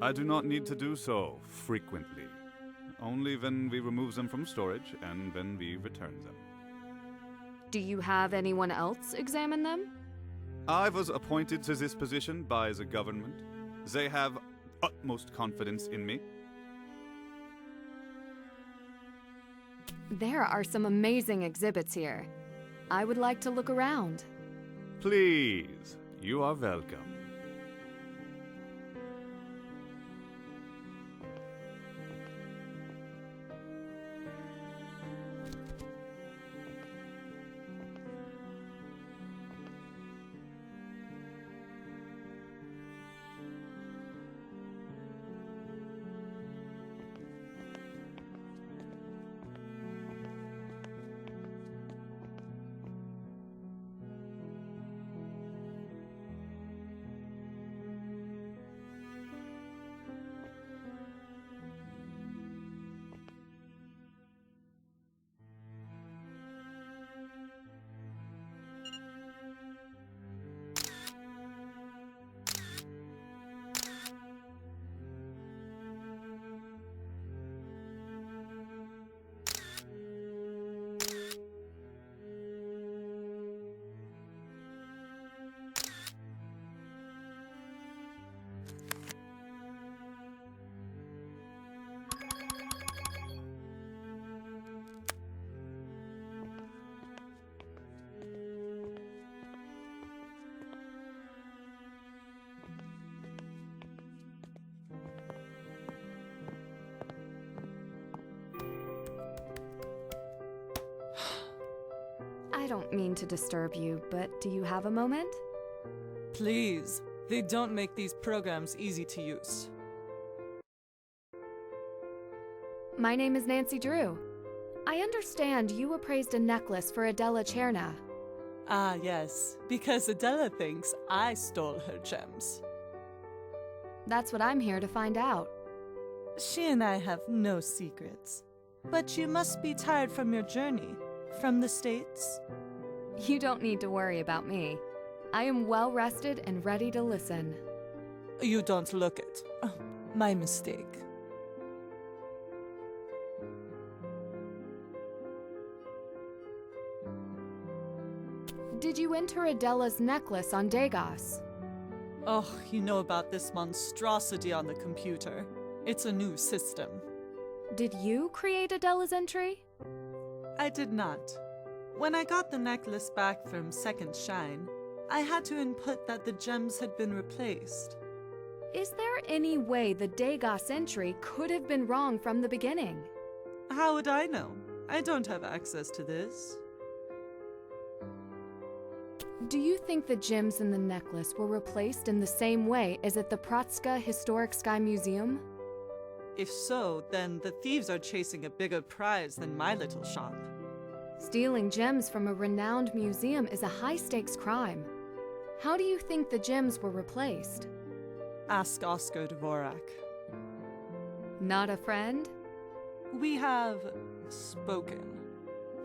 I do not need to do so frequently. Only when we remove them from storage and when we return them. Do you have anyone else examine them? I was appointed to this position by the government. They have utmost confidence in me. There are some amazing exhibits here. I would like to look around. Please, you are welcome. I don't mean to disturb you, but do you have a moment? Please, they don't make these programs easy to use. My name is Nancy Drew. I understand you appraised a necklace for Adela Cherna. Ah, yes, because Adela thinks I stole her gems. That's what I'm here to find out. She and I have no secrets. But you must be tired from your journey. From the States? You don't need to worry about me. I am well rested and ready to listen. You don't look it. Oh, my mistake. Did you enter Adela's necklace on Dagos? Oh, you know about this monstrosity on the computer. It's a new system. Did you create Adela's entry? I did not. When I got the necklace back from Second Shine, I had to input that the gems had been replaced. Is there any way the Dagos entry could have been wrong from the beginning? How would I know? I don't have access to this. Do you think the gems in the necklace were replaced in the same way as at the Pratska Historic Sky Museum? If so, then the thieves are chasing a bigger prize than my little shop. Stealing gems from a renowned museum is a high-stakes crime. How do you think the gems were replaced? Ask Oscar Dvorak. Not a friend? We have spoken.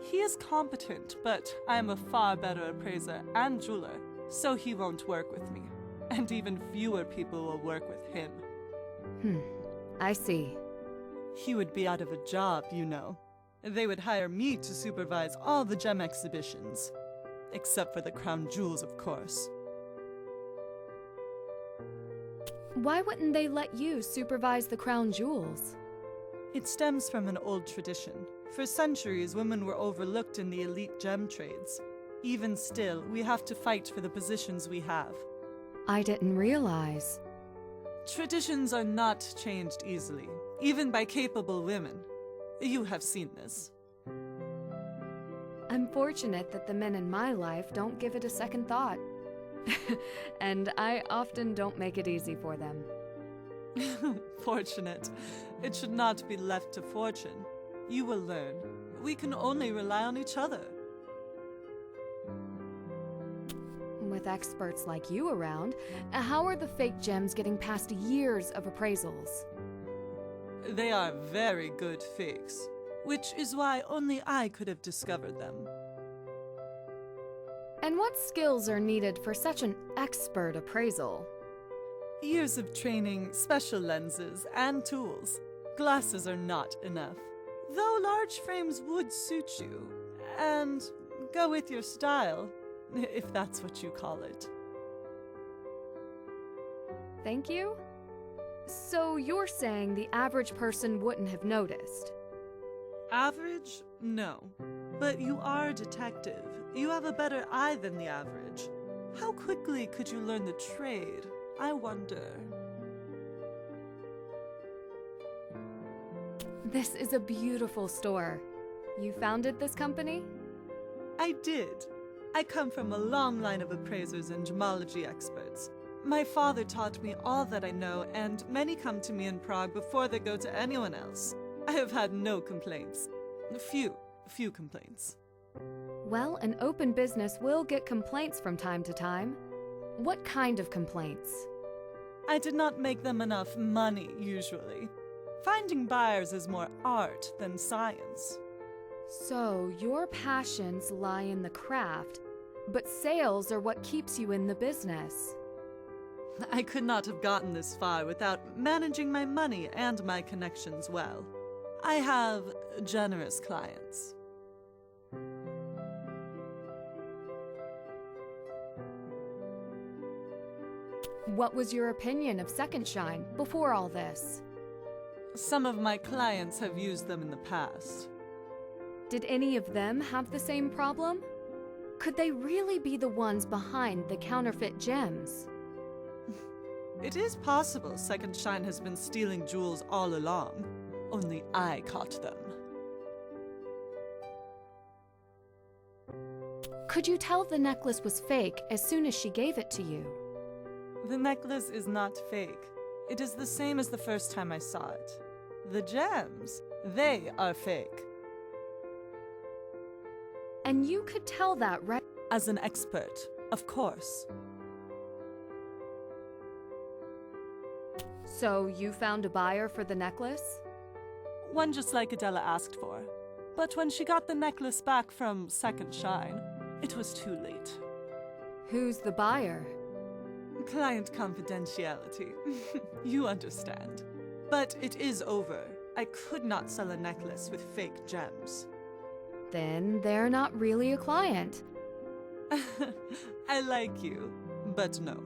He is competent, but I am a far better appraiser and jeweler, so he won't work with me. And even fewer people will work with him. I see. He would be out of a job, you know. They would hire me to supervise all the gem exhibitions. Except for the crown jewels, of course. Why wouldn't they let you supervise the crown jewels? It stems from an old tradition. For centuries, women were overlooked in the elite gem trades. Even still, we have to fight for the positions we have. I didn't realize. Traditions are not changed easily, even by capable women. You have seen this. I'm fortunate that the men in my life don't give it a second thought. And I often don't make it easy for them. Fortunate. It should not be left to fortune. You will learn. We can only rely on each other. With experts like you around, how are the fake gems getting past years of appraisals? They are very good fakes, which is why only I could have discovered them. And what skills are needed for such an expert appraisal? Years of training, special lenses, and tools. Glasses are not enough. Though large frames would suit you, and go with your style, if that's what you call it. Thank you? So you're saying the average person wouldn't have noticed? Average? No. But you are a detective. You have a better eye than the average. How quickly could you learn the trade? I wonder. This is a beautiful store. You founded this company? I did. I come from a long line of appraisers and gemology experts. My father taught me all that I know, and many come to me in Prague before they go to anyone else. I have had no complaints. Few complaints. Well, an open business will get complaints from time to time. What kind of complaints? I did not make them enough money, usually. Finding buyers is more art than science. So, your passions lie in the craft, but sales are what keeps you in the business. I could not have gotten this far without managing my money and my connections well. I have generous clients. What was your opinion of Second Shine before all this? Some of my clients have used them in the past. Did any of them have the same problem? Could they really be the ones behind the counterfeit gems? It is possible Second Shine has been stealing jewels all along. Only I caught them. Could you tell the necklace was fake as soon as she gave it to you? The necklace is not fake. It is the same as the first time I saw it. The gems, they are fake. And you could tell that, right? As an expert, of course. So you found a buyer for the necklace? One just like Adela asked for. But when she got the necklace back from Second Shine, it was too late. Who's the buyer? Client confidentiality. You understand. But it is over. I could not sell a necklace with fake gems. Then they're not really a client. I like you, but no.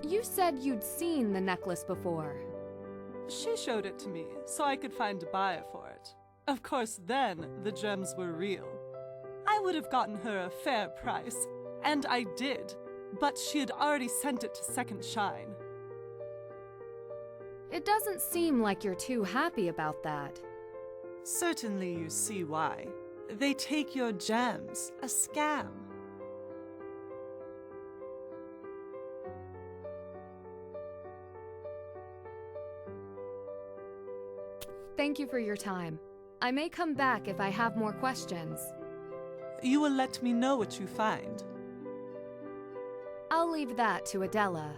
You said you'd seen the necklace before. She showed it to me, so I could find a buyer for it. Of course, then the gems were real. I would have gotten her a fair price, and I did, but she had already sent it to Second Shine. It doesn't seem like you're too happy about that. Certainly you see why. They take your gems, a scam. Thank you for your time. I may come back if I have more questions. You will let me know what you find. I'll leave that to Adela.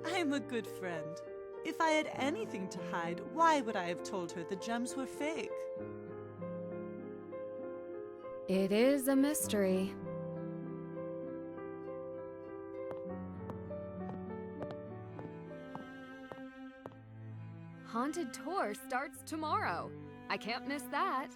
I'm a good friend. If I had anything to hide, why would I have told her the gems were fake? It is a mystery. Haunted Tour starts tomorrow. I can't miss that.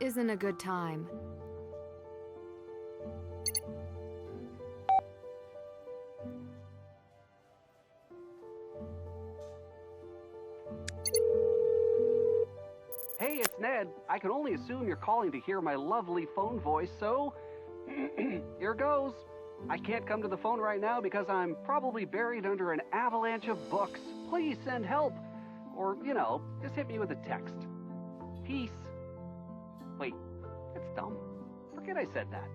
isn't a good time. Hey, it's Ned. I can only assume you're calling to hear my lovely phone voice, so here goes. I can't come to the phone right now because I'm probably buried under an avalanche of books. Please send help. Or, just hit me with a text. Peace. Wait, that's dumb. Forget I said that.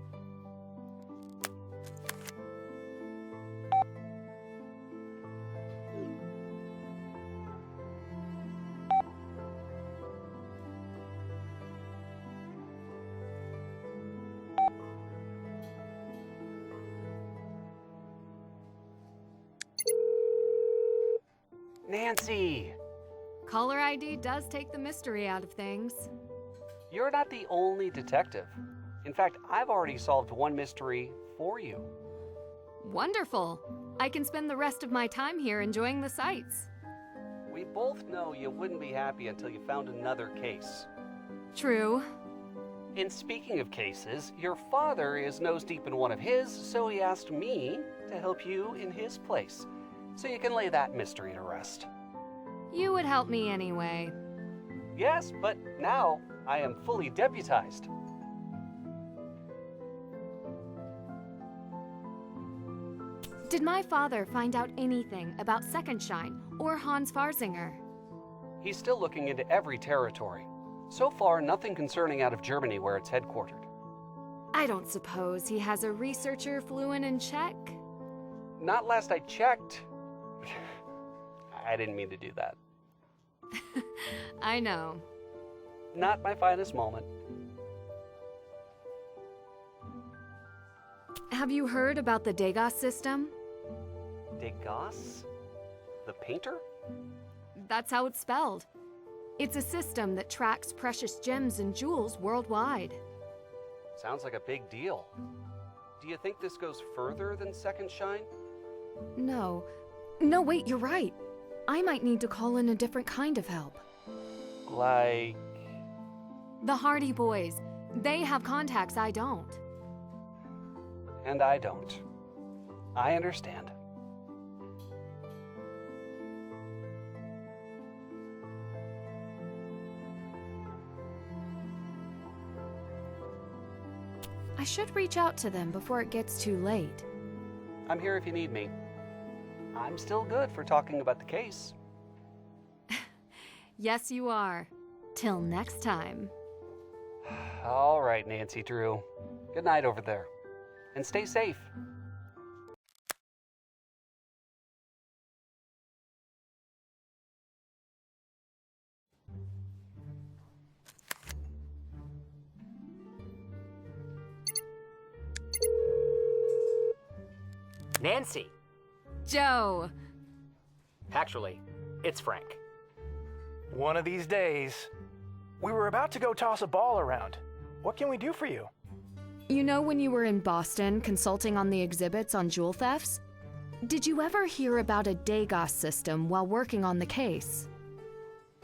Nancy! Caller ID does take the mystery out of things. You're not the only detective. In fact, I've already solved one mystery for you. Wonderful. I can spend the rest of my time here enjoying the sights. We both know you wouldn't be happy until you found another case. True. And speaking of cases, your father is nose deep in one of his, so he asked me to help you in his place, so you can lay that mystery to rest. You would help me anyway. Yes, but now I am fully deputized. Did my father find out anything about Secondshine or Hans Farzinger? He's still looking into every territory. So far, nothing concerning out of Germany where it's headquartered. I don't suppose he has a researcher fluent in Czech? Not last I checked. I didn't mean to do that. I know. Not my finest moment. Have you heard about the Degas system? Degas? The painter? That's how it's spelled. It's a system that tracks precious gems and jewels worldwide. Sounds like a big deal. Do you think this goes further than Secondshine? No, wait, you're right. I might need to call in a different kind of help. Like... The Hardy Boys. They have contacts I don't. And I don't. I understand. I should reach out to them before it gets too late. I'm here if you need me. I'm still good for talking about the case. Yes, you are. Till next time. All right, Nancy Drew. Good night over there. And stay safe. Nancy! Joe! Actually, it's Frank. One of these days. We were about to go toss a ball around. What can we do for you? You know when you were in Boston consulting on the exhibits on jewel thefts? Did you ever hear about a Degas system while working on the case?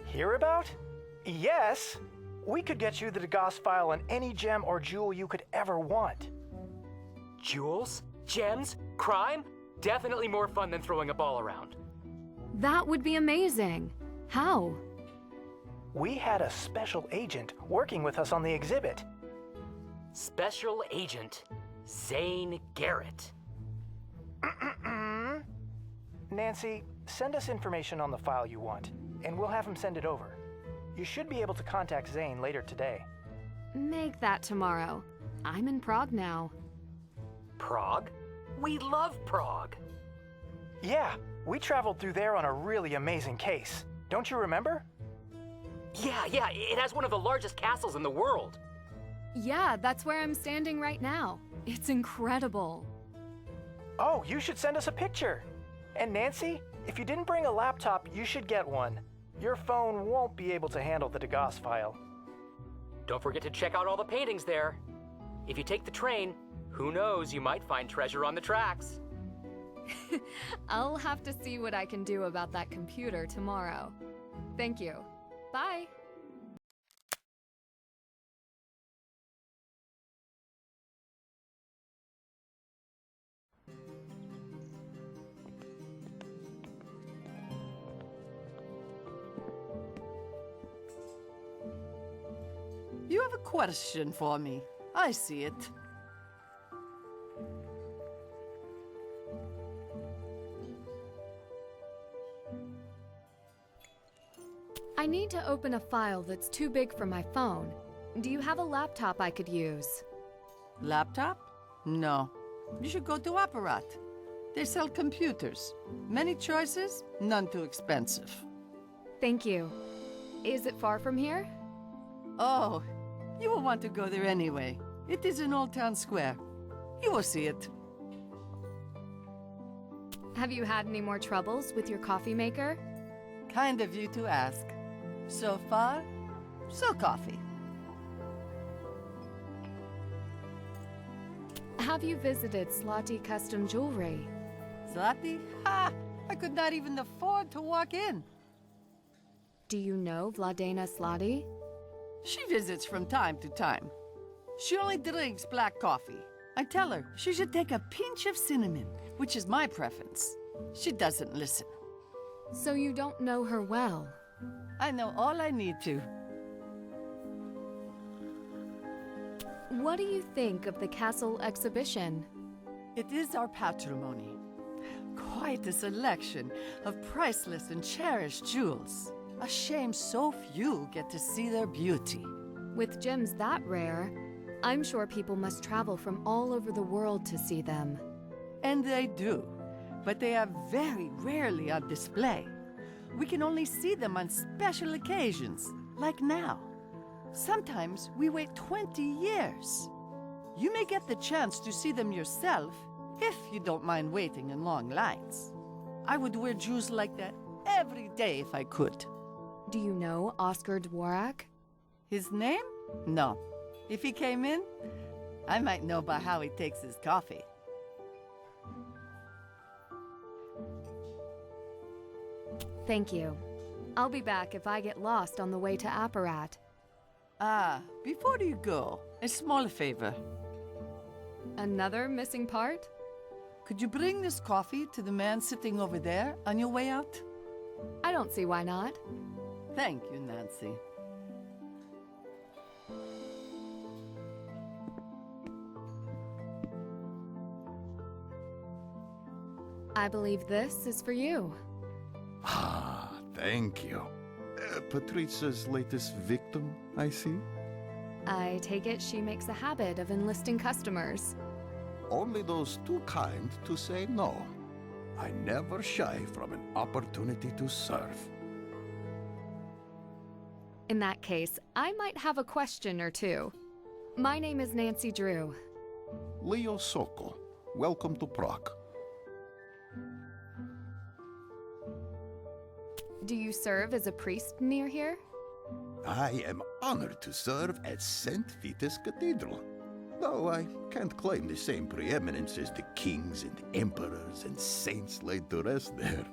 Hear about? Yes! We could get you the Degas file on any gem or jewel you could ever want. Jewels? Gems? Crime? Definitely more fun than throwing a ball around. That would be amazing. How? We had a special agent working with us on the exhibit. Special Agent Zane Garrett. Nancy, send us information on the file you want, and we'll have him send it over. You should be able to contact Zane later today. Make that tomorrow. I'm in Prague now. Prague? We love Prague. Yeah, we traveled through there on a really amazing case. Don't you remember? Yeah, it has one of the largest castles in the world. Yeah, that's where I'm standing right now. It's incredible. Oh, you should send us a picture. And Nancy, if you didn't bring a laptop, you should get one. Your phone won't be able to handle the Degas file. Don't forget to check out all the paintings there. If you take the train, who knows, you might find treasure on the tracks. I'll have to see what I can do about that computer tomorrow. Thank you. Bye. question for me. I see it. I need to open a file that's too big for my phone. Do you have a laptop I could use? Laptop? No. You should go to Apparat. They sell computers. Many choices, none too expensive. Thank you. Is it far from here? Oh, you will want to go there anyway. It is in Old Town Square. You will see it. Have you had any more troubles with your coffee maker? Kind of you to ask. So far, so coffee. Have you visited Slotty Custom Jewelry? Zlati? Ha! I could not even afford to walk in. Do you know Vladena Slotty? She visits from time to time. She only drinks black coffee. I tell her she should take a pinch of cinnamon, which is my preference. She doesn't listen. So you don't know her well? I know all I need to. What do you think of the castle exhibition? It is our patrimony. Quite a selection of priceless and cherished jewels. A shame so few get to see their beauty. With gems that rare, I'm sure people must travel from all over the world to see them. And they do, but they are very rarely on display. We can only see them on special occasions, like now. Sometimes we wait 20 years. You may get the chance to see them yourself, if you don't mind waiting in long lines. I would wear jewels like that every day if I could. Do you know Oscar Dvorak? His name? No. If he came in, I might know by how he takes his coffee. Thank you. I'll be back if I get lost on the way to Apparat. Ah, before you go, a small favor. Another missing part? Could you bring this coffee to the man sitting over there on your way out? I don't see why not. Thank you, Nancy. I believe this is for you. Ah, thank you. Patrice's latest victim, I see? I take it she makes a habit of enlisting customers. Only those too kind to say no. I never shy from an opportunity to serve. In that case, I might have a question or two. My name is Nancy Drew. Leo Sokol, welcome to Prague. Do you serve as a priest near here? I am honored to serve at St. Vitus Cathedral. Though I can't claim the same preeminence as the kings and emperors and saints laid to rest there.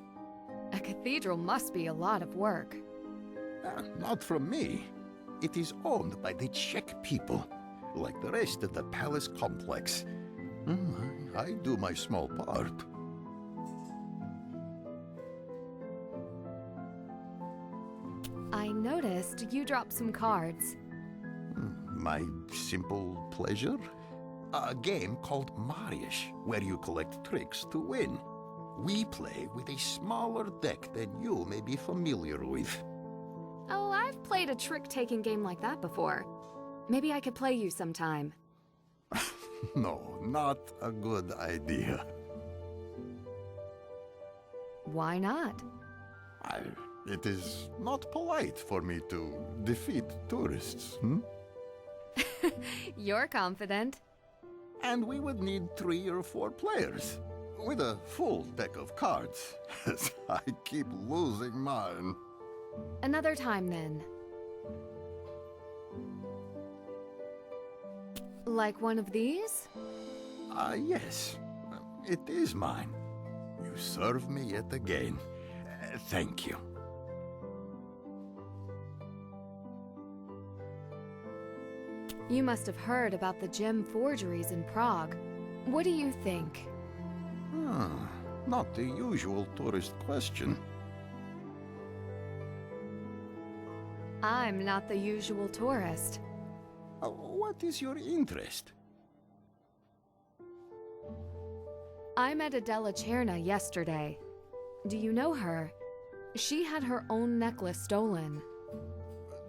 A cathedral must be a lot of work. Not from me. It is owned by the Czech people, like the rest of the palace complex. I do my small part. I noticed you dropped some cards. My simple pleasure? A game called Marius, where you collect tricks to win. We play with a smaller deck than you may be familiar with. Oh, I've played a trick-taking game like that before. Maybe I could play you sometime. No, not a good idea. Why not? It is not polite for me to defeat tourists, You're confident. And we would need 3 or 4 players, with a full deck of cards, as I keep losing mine. Another time, then. Like one of these? Yes. It is mine. You serve me yet again. Thank you. You must have heard about the gem forgeries in Prague. What do you think? Not the usual tourist question. I'm not the usual tourist. What is your interest? I met Adela Cherna yesterday. Do you know her? She had her own necklace stolen.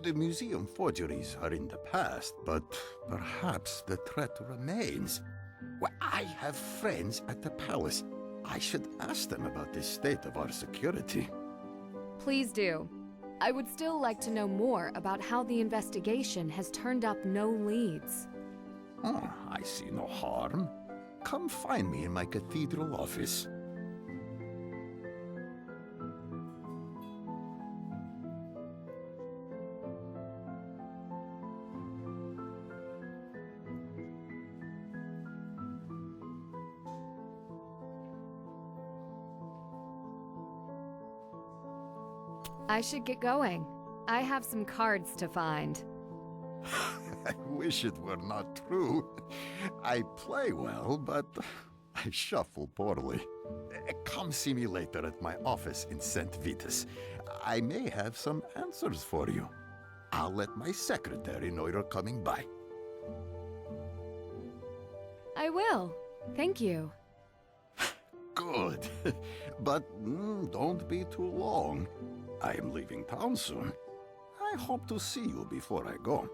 The museum forgeries are in the past, but perhaps the threat remains. Well, I have friends at the palace. I should ask them about the state of our security. Please do. I would still like to know more about how the investigation has turned up no leads. Oh, I see no harm. Come find me in my cathedral office. I should get going. I have some cards to find. I wish it were not true. I play well, but I shuffle poorly. Come see me later at my office in St. Vitus. I may have some answers for you. I'll let my secretary know you're coming by. I will. Thank you. Good. But don't be too long. I am leaving town soon. I hope to see you before I go.